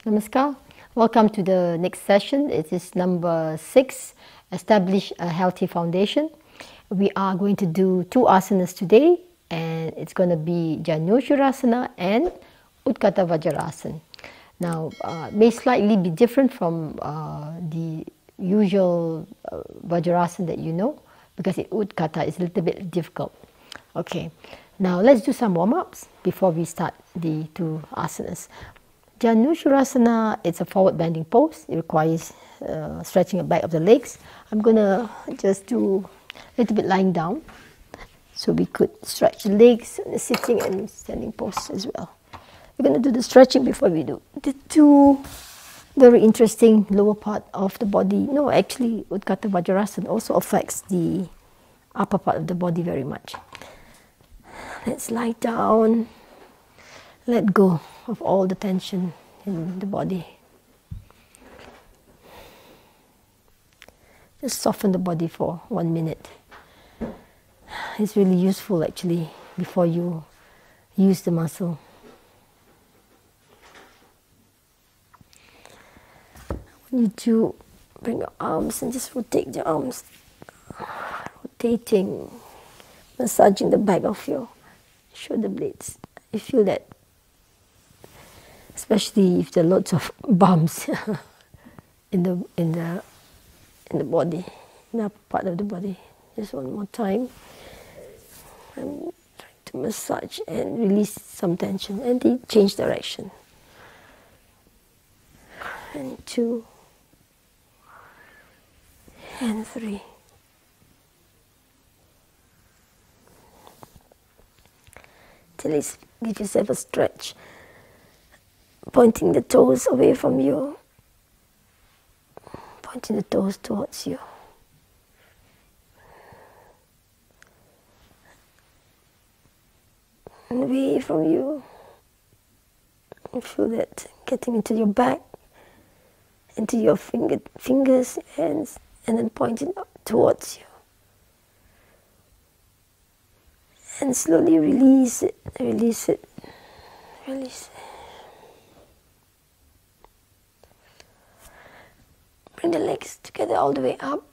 Namaskar. Welcome to the next session. It is number 6, Establish a Healthy Foundation. We are going to do 2 asanas today, and it's going to be Janushirasana and Utkata Vajrasana. Now, may slightly be different from the usual Vajrasana that you know, because Utkata is a little bit difficult. Okay, now let's do some warm-ups before we start the 2 asanas. Janushirasana, it's a forward bending pose. It requires stretching the back of the legs. I'm going to just do a little bit lying down, so we could stretch the legs in the sitting and standing pose as well. We're going to do the stretching before we do the 2 very interesting lower part of the body. No, actually, Utkata Vajrasana also affects the upper part of the body very much. Let's lie down. Let go of all the tension in the body. Just soften the body for 1 minute. It's really useful actually before you use the muscle. I want you to bring your arms and just rotate your arms. Rotating, massaging the back of your shoulder blades. You feel that, especially if there are lots of bumps in the body, in the upper part of the body. Just one more time. I'm trying to massage and release some tension and change direction. And 2 and 3. Till you give yourself a stretch, pointing the toes away from you, pointing the toes towards you. And away from you. You feel that getting into your back, into your fingers, hands, and then pointing up towards you. And slowly release it, release it, release it. Bring the legs together all the way up.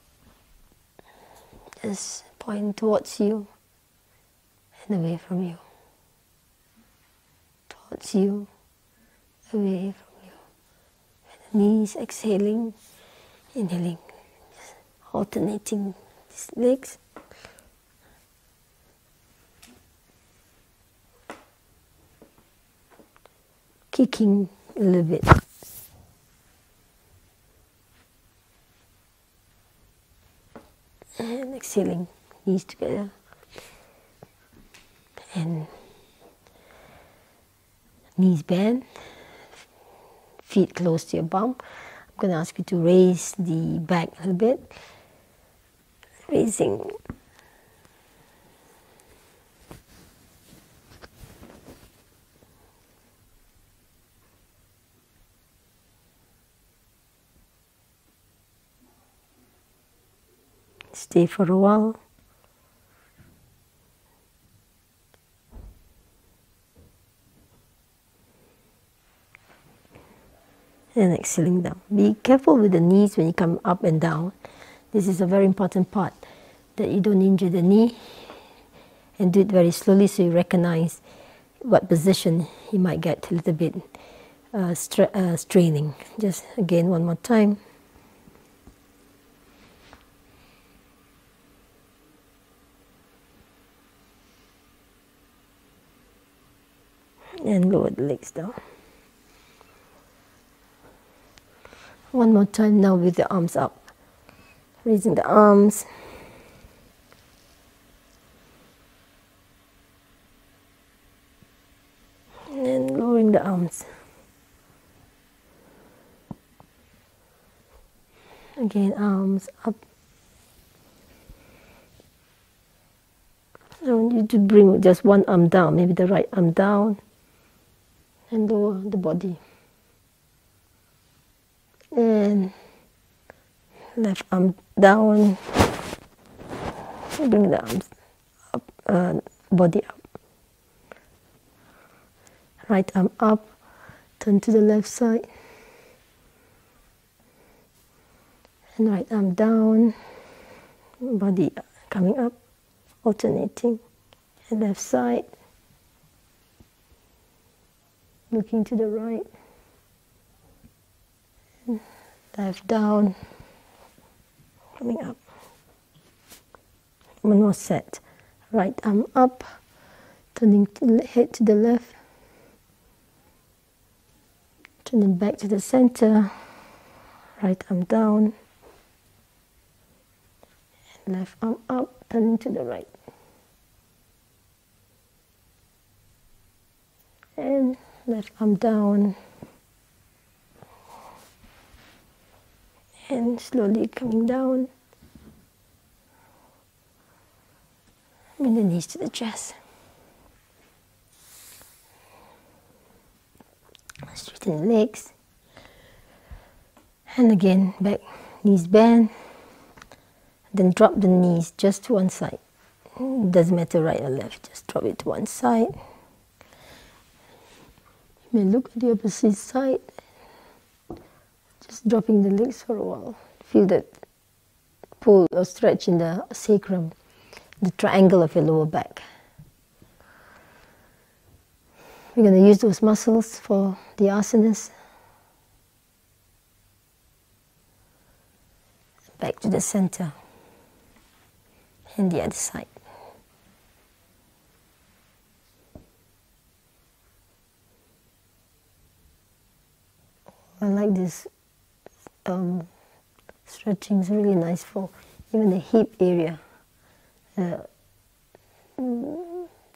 Just point towards you and away from you. Towards you, away from you. And the knees exhaling, inhaling. Just alternating these legs. Kicking a little bit. And exhaling, knees together. And knees bend, feet close to your bum. I'm going to ask you to raise the back a little bit. Raising. Stay for a while. And exhaling down. Be careful with the knees when you come up and down. This is a very important part, that you don't injure the knee. And do it very slowly so you recognize what position you might get a little bit straining. Just again, one more time. And lower the legs down. One more time now with the arms up. Raising the arms. And lowering the arms. Again, arms up. I want you to bring just one arm down, maybe the right arm down. And lower the body. And left arm down. Bring the arms up, body up. Right arm up. Turn to the left side. And right arm down, body coming up, alternating. And left side, looking to the right. And left down, coming up. One more set. Right arm up, turning head to the left. Turning back to the center. Right arm down. And left arm up, turning to the right. And left arm down. And slowly coming down. Bring the knees to the chest. Straighten the legs. And again, back, knees bend. Then drop the knees just to one side. Doesn't matter right or left, just drop it to one side. You may look at the opposite side. Just dropping the legs for a while. Feel that pull or stretch in the sacrum, the triangle of your lower back. We're going to use those muscles for the asanas. Back to the center. And the other side. I like this stretching. It's really nice for even the hip area. The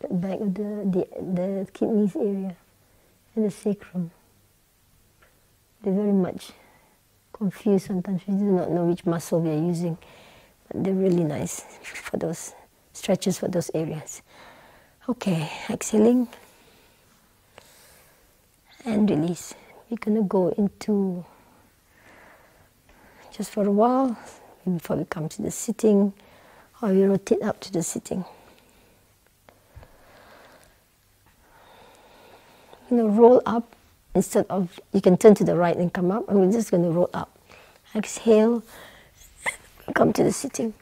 back of the kidneys area and the sacrum. They're very much confused sometimes. We do not know which muscle we are using, but they're really nice for those stretches for those areas. Okay, exhaling and release. We're gonna go into just for a while before we come to the sitting, or we rotate up to the sitting. Roll up instead of, you can turn to the right and come up, and we're just going to roll up. Exhale, come to the sitting.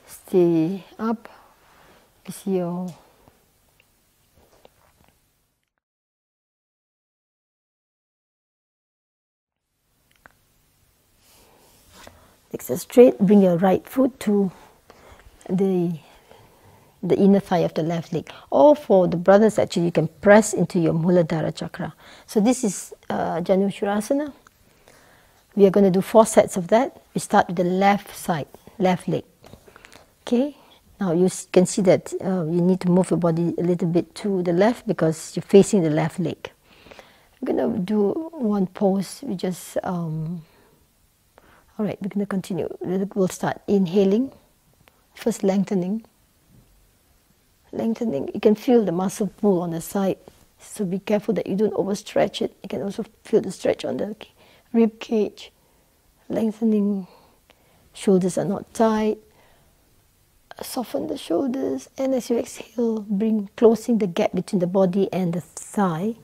Stay up with your legs are straight. Bring your right foot to the inner thigh of the left leg. Or for the brothers, actually, you can press into your Muladhara chakra. So this is Janushirasana. We are going to do 4 sets of that. We start with the left side, left leg. Okay. Now you can see that you need to move your body a little bit to the left because you're facing the left leg. I'm going to do one pose. We just, all right, we're going to continue. We'll start inhaling, first lengthening. Lengthening, you can feel the muscle pull on the side, so be careful that you don't overstretch it. You can also feel the stretch on the rib cage. Lengthening, shoulders are not tight. Soften the shoulders, and as you exhale, closing the gap between the body and the thigh.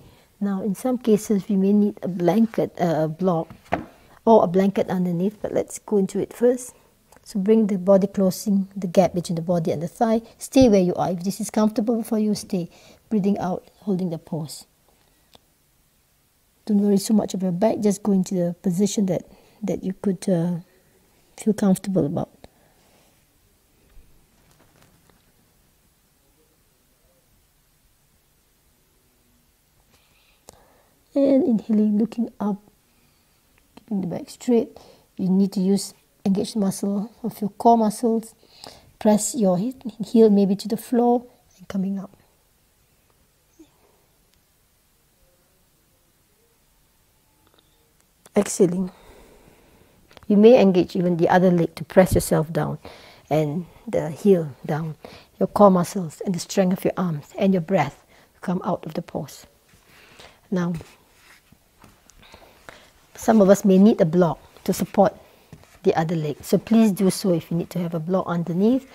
Now, in some cases, we may need a blanket, a block, or a blanket underneath, but let's go into it first. So bring the body closing the gap between the body and the thigh. Stay where you are. If this is comfortable for you, stay. Breathing out, holding the pose. Don't worry so much about your back. Just go into the position that you could feel comfortable about. And inhaling, looking up, keeping the back straight. You need to engage the muscle of your core muscles. Press your heel maybe to the floor and coming up. Exhaling. You may engage even the other leg to press yourself down and the heel down. Your core muscles and the strength of your arms and your breath come out of the pose. Now, some of us may need a block to support the other leg. So please do so if you need to have a block underneath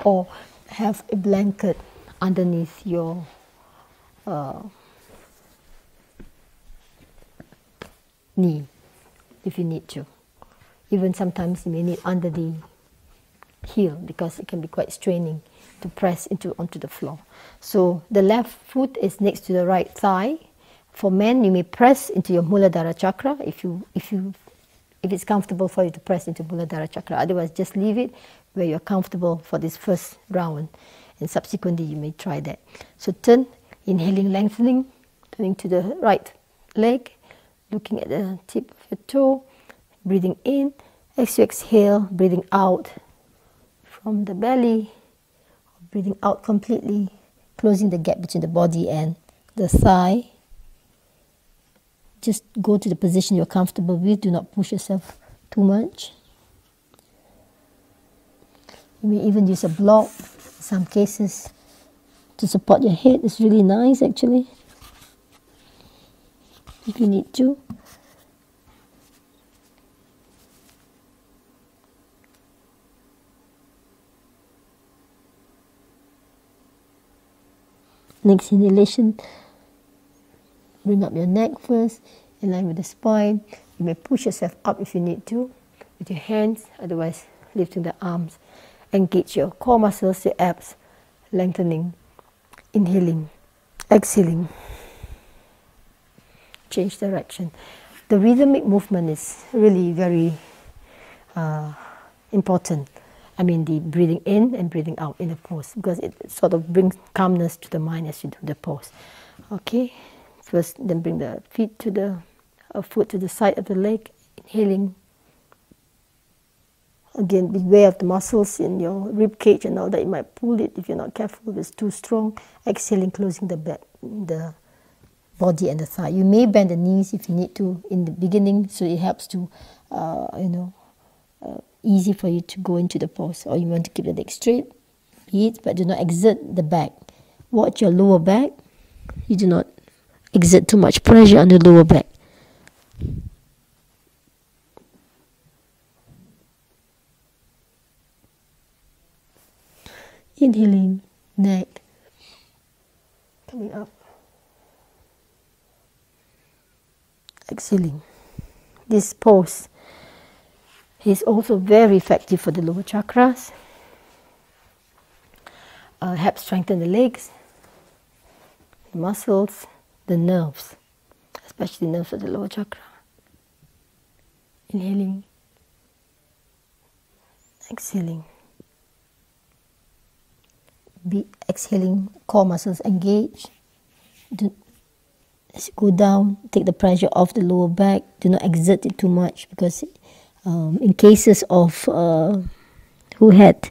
or have a blanket underneath your knee if you need to. Even sometimes you may need under the heel because it can be quite straining to press onto the floor. So the left foot is next to the right thigh. For men, you may press into your Muladhara chakra if it's comfortable for you to press into Muladhara chakra. Otherwise, just leave it where you're comfortable for this first round, and subsequently you may try that. So turn, inhaling, lengthening, turning to the right leg, looking at the tip of your toe, breathing in. As you exhale, breathing out from the belly, breathing out completely, closing the gap between the body and the thigh. Just go to the position you're comfortable with. Do not push yourself too much. You may even use a block in some cases to support your head. It's really nice actually, if you need to. Next inhalation, bring up your neck first, in line with the spine. You may push yourself up if you need to with your hands, otherwise lifting the arms. Engage your core muscles, your abs, lengthening, inhaling, exhaling. Change direction. The rhythmic movement is really very important. I mean the breathing in and breathing out in the pose, because it sort of brings calmness to the mind as you do the pose. Okay, first then bring the feet to the foot to the side of the leg, inhaling. Again, beware of the muscles in your rib cage and all that. You might pull it if you're not careful, if it's too strong. Exhaling, closing the back, the body and the thigh. You may bend the knees if you need to in the beginning, so it helps to easy for you to go into the pose. Or you want to keep the leg straight, but do not exert the back. Watch your lower back. You do not exert too much pressure on the lower back. Inhaling, neck coming up. Exhaling. This pose is also very effective for the lower chakras. Helps strengthen the legs, the muscles, the nerves, especially nerves of the lower chakra. Inhaling, exhaling. Exhaling, core muscles engage. As you go down, take the pressure off the lower back. Do not exert it too much, because in cases of who had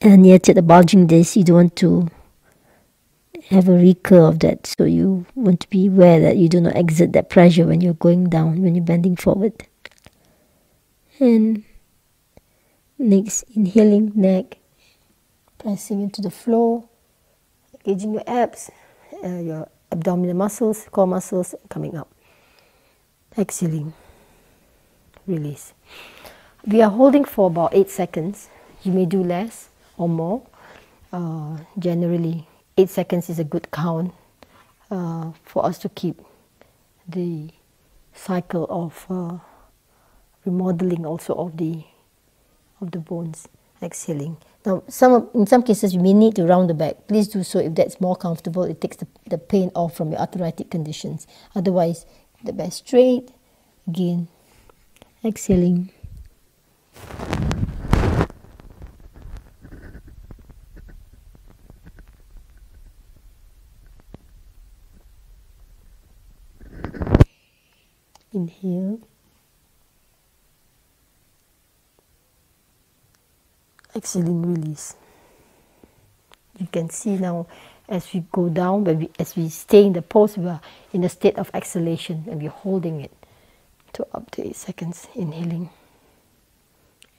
herniated the bulging disc, you don't want to have a recur of that. So you want to be aware that you do not exert that pressure when you're going down, when you're bending forward. And next, inhaling, neck, pressing into the floor, engaging your abs, your abdominal muscles, core muscles, coming up. Exhaling, release. We are holding for about 8 seconds. You may do less or more. Generally, 8 seconds is a good count for us to keep the cycle of remodeling also of the bones. Exhaling. Now, in some cases, you may need to round the back. Please do so if that's more comfortable. It takes the pain off from your arthritic conditions. Otherwise, the back straight. Again, exhaling. Inhale. Exhaling, release. You can see now as we go down, as we stay in the pose, we are in a state of exhalation and we're holding it to up to 8 seconds, inhaling,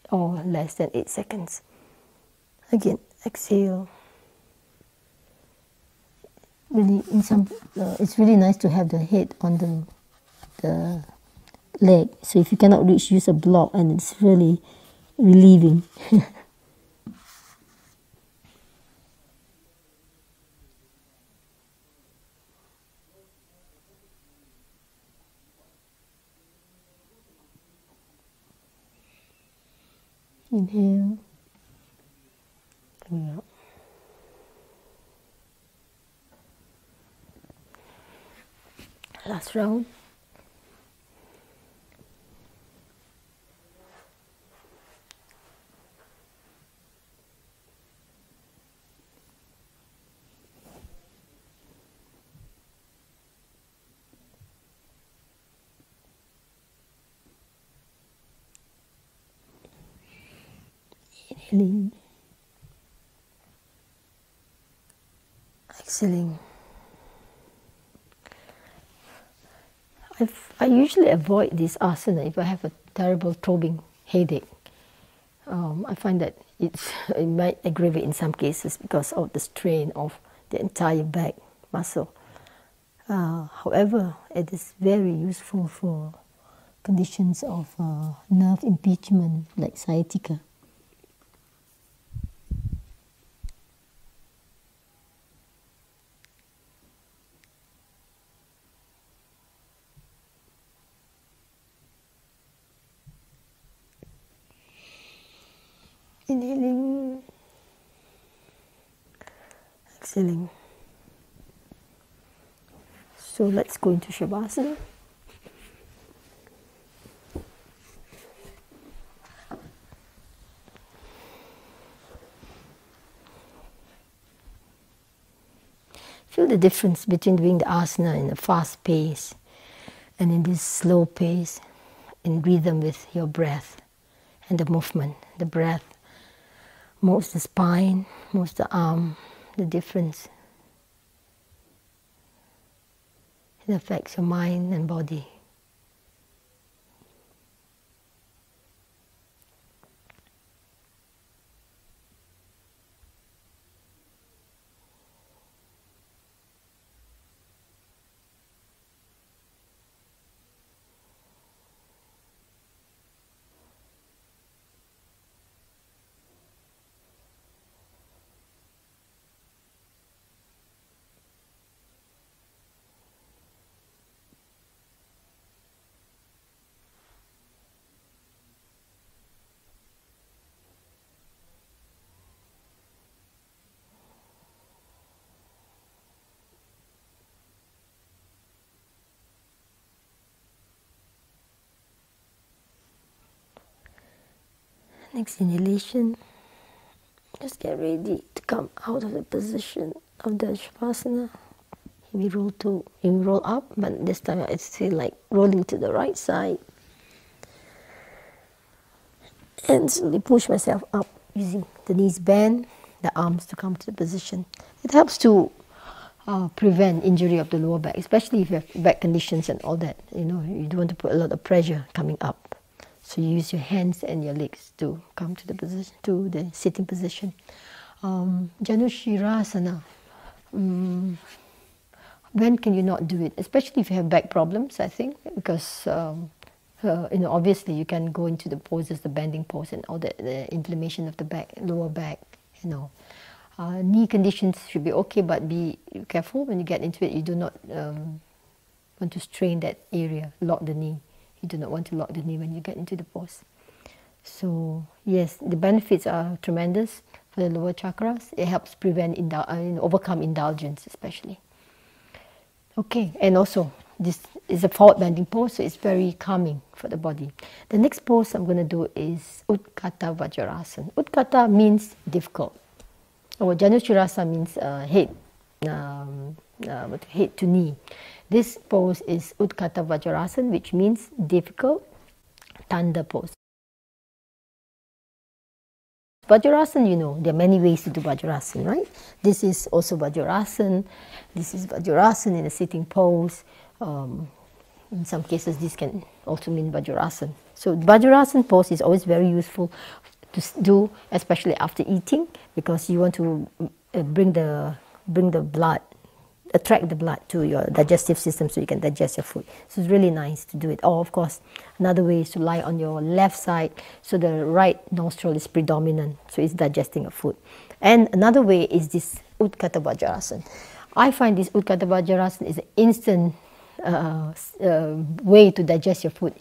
or less than 8 seconds. Again, exhale. Really, it's really nice to have the head on the leg. So if you cannot reach, use a block, and it's really relieving. Inhale. Coming out. Last round. Inhaling, exhaling. I usually avoid this asana if I have a terrible throbbing headache. I find that it might aggravate in some cases because of the strain of the entire back muscle. However, it is very useful for conditions of nerve impingement like sciatica. Inhaling, exhaling. So let's go into Shavasana. Feel the difference between doing the asana in a fast pace and in this slow pace, in rhythm with your breath and the movement. The breath moves the spine, moves the arm, the difference. It affects your mind and body. Next inhalation, just get ready to come out of the position of the Shavasana. We roll up, but this time I feel like rolling to the right side. And slowly push myself up using the knees bend, the arms to come to the position. It helps to prevent injury of the lower back, especially if you have back conditions and all that. You don't want to put a lot of pressure coming up. So you use your hands and your legs to come to the position, to the sitting position. Janushirasana. When can you not do it? Especially if you have back problems, I think, because obviously you can go into the poses, the bending pose, and all the inflammation of the back, lower back. Knee conditions should be okay, but be careful when you get into it. You do not want to strain that area, lock the knee. You do not want to lock the knee when you get into the pose. So yes, the benefits are tremendous for the lower chakras. It helps prevent, overcome indulgence especially. Okay, and also this is a forward bending pose, so it's very calming for the body. The next pose I'm going to do is Utkata Vajrasana. Utkata means difficult. Janushirasana means head to knee. This pose is Utkata Vajrasana, which means difficult thunder pose. Vajrasana, there are many ways to do Vajrasana, right? This is also Vajrasana. This is Vajrasana in a sitting pose. In some cases, this can also mean Vajrasana. So Vajrasana pose is always very useful to do, especially after eating, because you want to bring the blood, attract the blood to your digestive system so you can digest your food. So it's really nice to do it. Or of course, another way is to lie on your left side so the right nostril is predominant, so it's digesting your food. And another way is this Utkata Vajrasana. I find this Utkata Vajrasana is an instant way to digest your food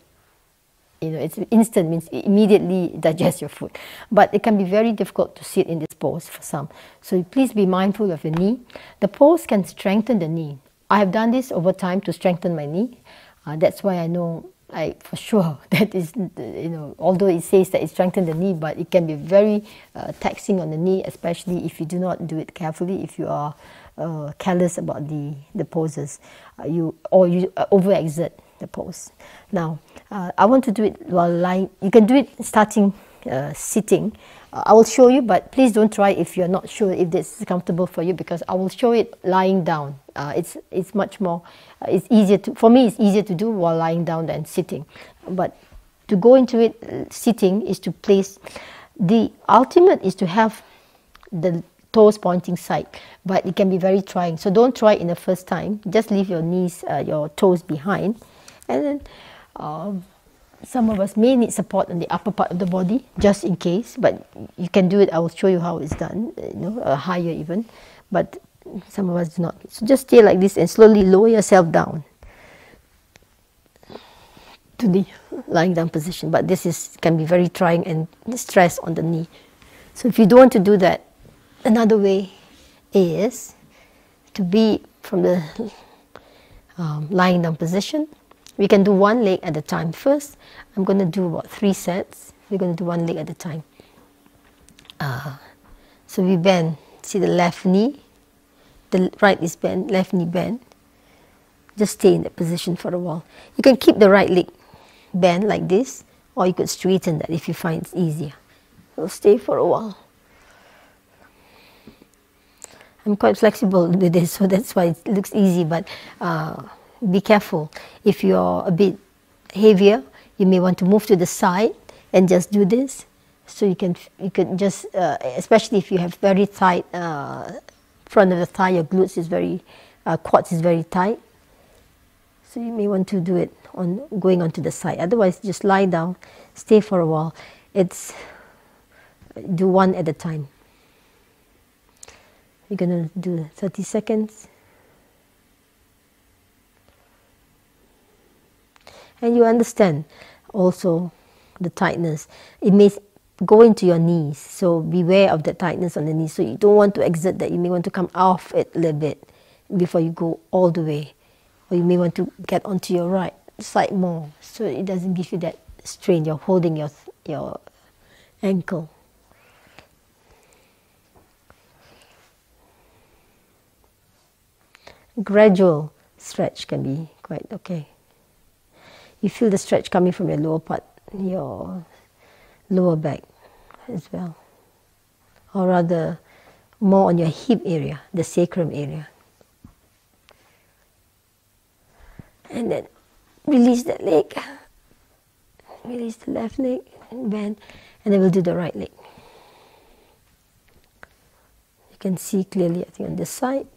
it's instant, means immediately digest your food. But it can be very difficult to sit in this pose for some. So please be mindful of your knee. The pose can strengthen the knee. I have done this over time to strengthen my knee. That's why I know for sure that is, although it says that it strengthens the knee, but it can be very taxing on the knee, especially if you do not do it carefully, if you are careless about the poses, you overexert the pose. Now, I want to do it while lying. You can do it starting sitting. I will show you, but please don't try if you're not sure if this is comfortable for you, because I will show it lying down. It's much more, it's easier to, for me it's easier to do while lying down than sitting. But to go into it sitting is to place, the ultimate is to have the toes pointing side, but it can be very trying. So don't try it in the first time. Just leave your knees, your toes behind. And then some of us may need support on the upper part of the body, just in case, but you can do it. I will show you how it's done, higher even, but some of us do not. So just stay like this and slowly lower yourself down to the lying down position. But this can be very trying and stress on the knee. So if you don't want to do that, another way is to be from the lying down position. We can do one leg at a time. First, I'm going to do about 3 sets. We're going to do one leg at a time. So we bend. See the left knee, the right is bent, left knee bent. Just stay in that position for a while. You can keep the right leg bent like this, or you could straighten that if you find it's easier. So stay for a while. I'm quite flexible with this, so that's why it looks easy, but be careful. If you're a bit heavier, you may want to move to the side and just do this. So you can just, especially if you have very tight front of the thigh, your glutes is very, quads is very tight. So you may want to do it on going onto the side. Otherwise, just lie down, stay for a while. Do one at a time. You're going to do 30 seconds. And you understand also the tightness. It may go into your knees, so beware of the tightness on the knees. So you don't want to exert that. You may want to come off it a little bit before you go all the way. Or you may want to get onto your right side more, so it doesn't give you that strain. You're holding your ankle. Gradual stretch can be quite okay. You feel the stretch coming from your lower part, your lower back as well. Or rather, more on your hip area, the sacrum area. And then release that leg. Release the left leg and bend. And then we'll do the right leg. You can see clearly, I think, on this side.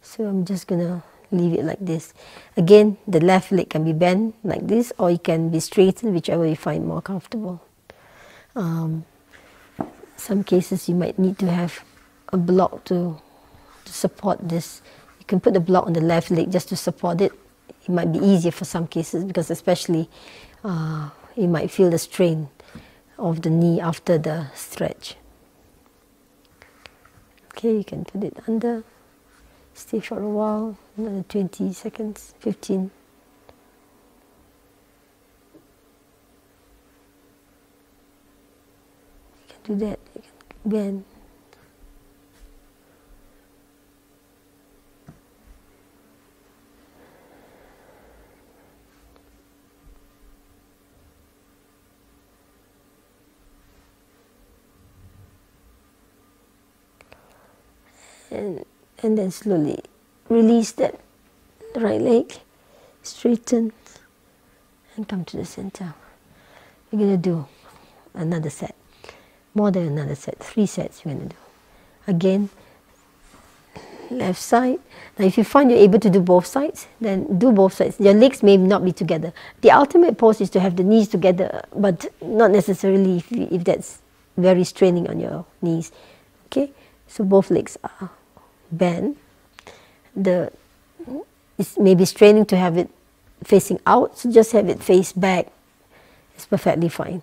So I'm just going to leave it like this. Again, the left leg can be bent like this, or it can be straightened, whichever you find more comfortable. Some cases you might need to have a block to support this. You can put the block on the left leg just to support it. It might be easier for some cases, because especially you might feel the strain of the knee after the stretch. Okay, you can put it under. Stay for a while, another 20 seconds, 15. You can do that, you can bend. And then slowly release that right leg, straighten, and come to the center. We're going to do another set, more than another set, 3 sets you're going to do. Again, left side. Now if you find you're able to do both sides, then do both sides. Your legs may not be together. The ultimate pose is to have the knees together, but not necessarily if that's very straining on your knees. Okay, so both legs are bend. It may be straining to have it facing out, so just have it face back It's perfectly fine.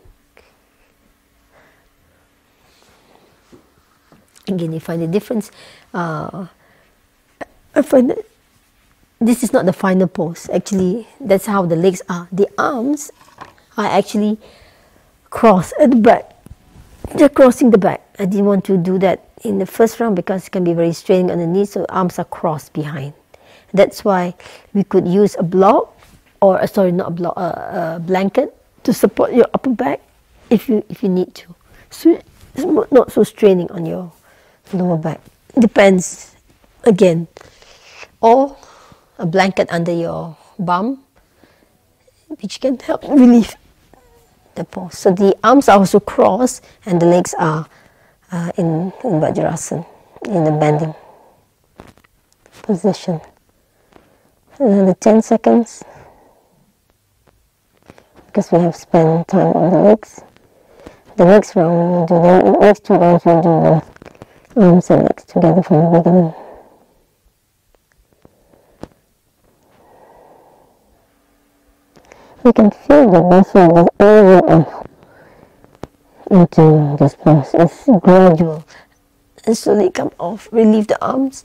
Again, you find the difference. I find that this is not the final pose. Actually, that's how the legs are. The arms are actually crossed at the back. They're crossing the back. I didn't want to do that in the first round because it can be very straining on the knees, so arms are crossed behind. That's why we could use a block, or sorry, not a block, a blanket to support your upper back if you need to. So it's not so straining on your lower back. Depends, again. Or a blanket under your bum, which can help relieve the pose. So the arms are also crossed and the legs are in Vajrasana, in the bending position. Another 10 seconds, because we have spent time on the legs. The next round we will do the next 2 rounds we'll do the arms and legs together from the beginning. You can feel the muscle is all up into this pose. It's gradual and slowly come off. Relieve the arms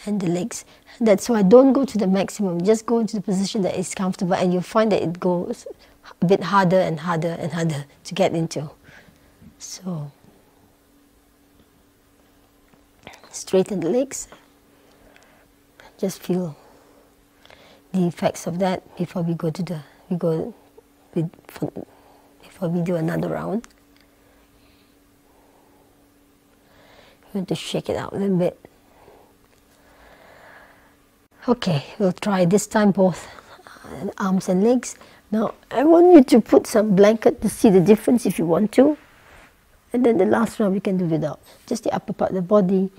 and the legs. That's why don't go to the maximum. Just go into the position that is comfortable, and you'll find that it goes a bit harder and harder and harder to get into. So straighten the legs. Just feel the effects of that before we go to the before we do another round. We're going to shake it out a little bit. Okay, we'll try this time both arms and legs. Now I want you to put some blanket to see the difference if you want to. And then the last round we can do without. Just the upper part of the body,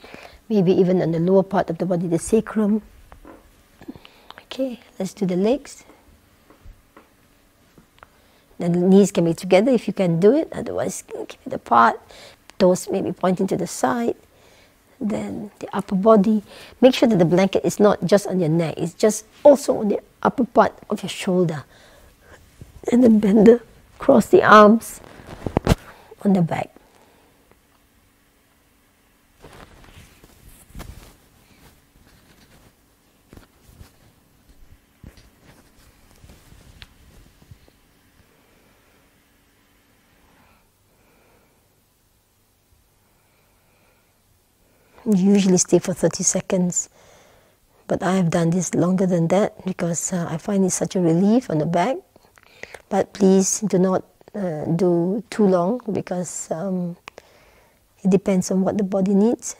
maybe even on the lower part of the body, the sacrum. Okay, let's do the legs. The knees can be together if you can do it, otherwise keep it apart. Toes maybe pointing to the side. Then the upper body. Make sure that the blanket is not just on your neck, it's just also on the upper part of your shoulder. And then bend cross the arms on the back. You usually stay for 30 seconds, but I have done this longer than that because I find it such a relief on the back. But please do not do too long because it depends on what the body needs.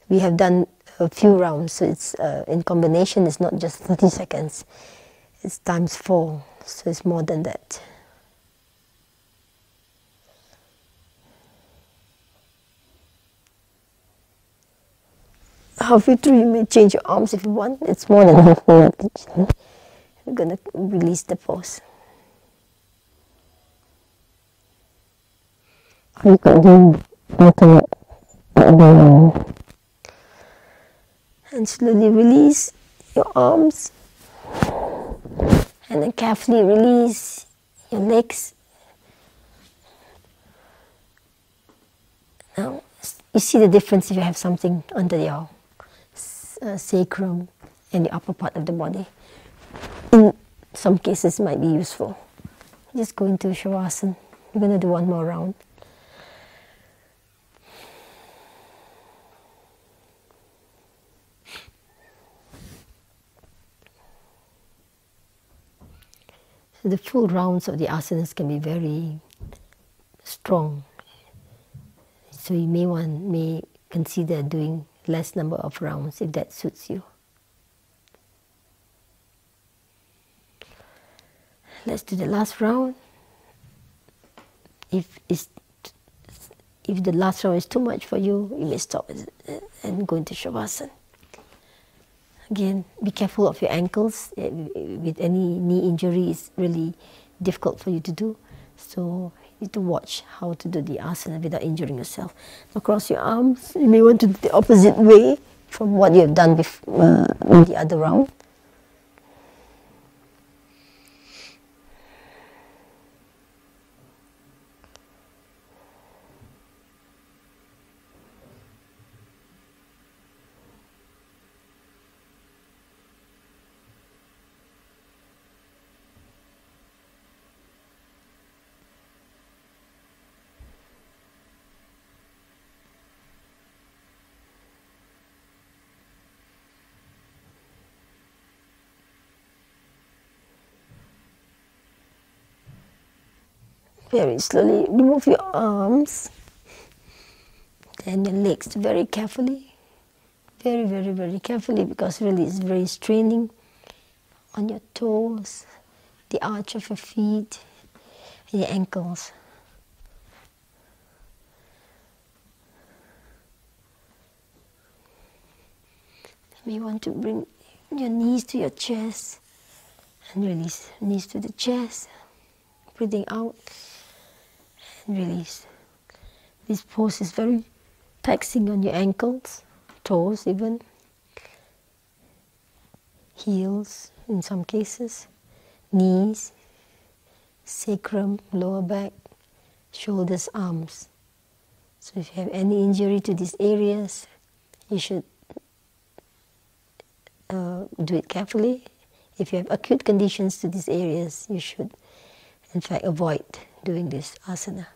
We have done a few rounds, so it's in combination. It's not just 30 seconds; it's times 4, so it's more than that. Halfway through, you may change your arms if you want. It's more than halfway up. We're going to release the pose. You can do alternate. And slowly release your arms. And then carefully release your legs. Now, you see the difference if you have something under your sacrum and the upper part of the body. In some cases, it might be useful. Just go into Shavasana. We're going to do one more round. So the full rounds of the asanas can be very strong. So you may consider doing less number of rounds if that suits you. Let's do the last round. If the last round is too much for you, you may stop and go into Shavasana. Again, be careful of your ankles. With any knee injury, it's really difficult for you to do. So you need to watch how to do the asana without injuring yourself. So cross your arms. You may want to do the opposite way from what you have done before in the other round. Very slowly remove your arms and your legs very carefully. Very, very, very carefully, because really it's very straining on your toes, the arch of your feet, and your ankles. You may want to bring your knees to your chest and release knees to the chest. Breathing out and release. This pose is very taxing on your ankles, toes even, heels in some cases, knees, sacrum, lower back, shoulders, arms. So if you have any injury to these areas, you should do it carefully. If you have acute conditions to these areas, you should in fact avoid doing this asana.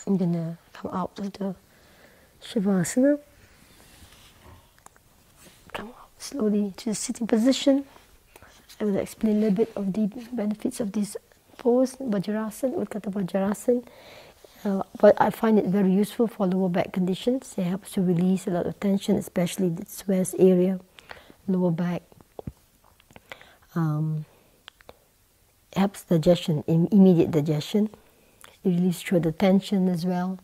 I'm going to come out of the Shavasana. Come out slowly to the sitting position. I will explain a little bit of the benefits of this pose, Vajrasana, Utkata Vajrasana. But I find it very useful for lower back conditions. It helps to release a lot of tension, especially the squares area, lower back. Helps digestion, immediate digestion. It releases through the tension as well.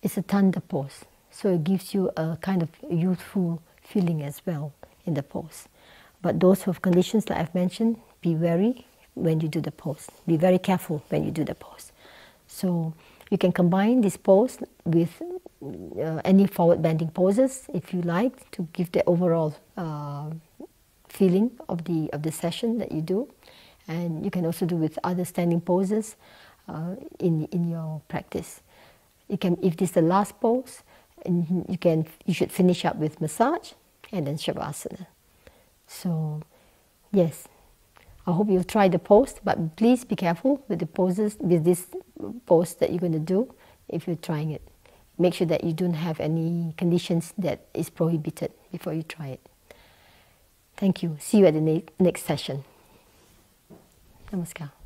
It's a tanda pose, so it gives you a kind of youthful feeling as well in the pose. But those who have conditions that I've mentioned, be wary when you do the pose. Be very careful when you do the pose. So you can combine this pose with any forward bending poses if you like, to give the overall feeling of the session that you do. And you can also do with other standing poses in your practice. You can, if this is the last pose, and you should finish up with massage and then Shavasana. So yes, I hope you'll try the pose, but please be careful with the poses, with this pose that you're going to do if you're trying it. Make sure that you don't have any conditions that is prohibited before you try it. Thank you. See you at the next session. Namaskar.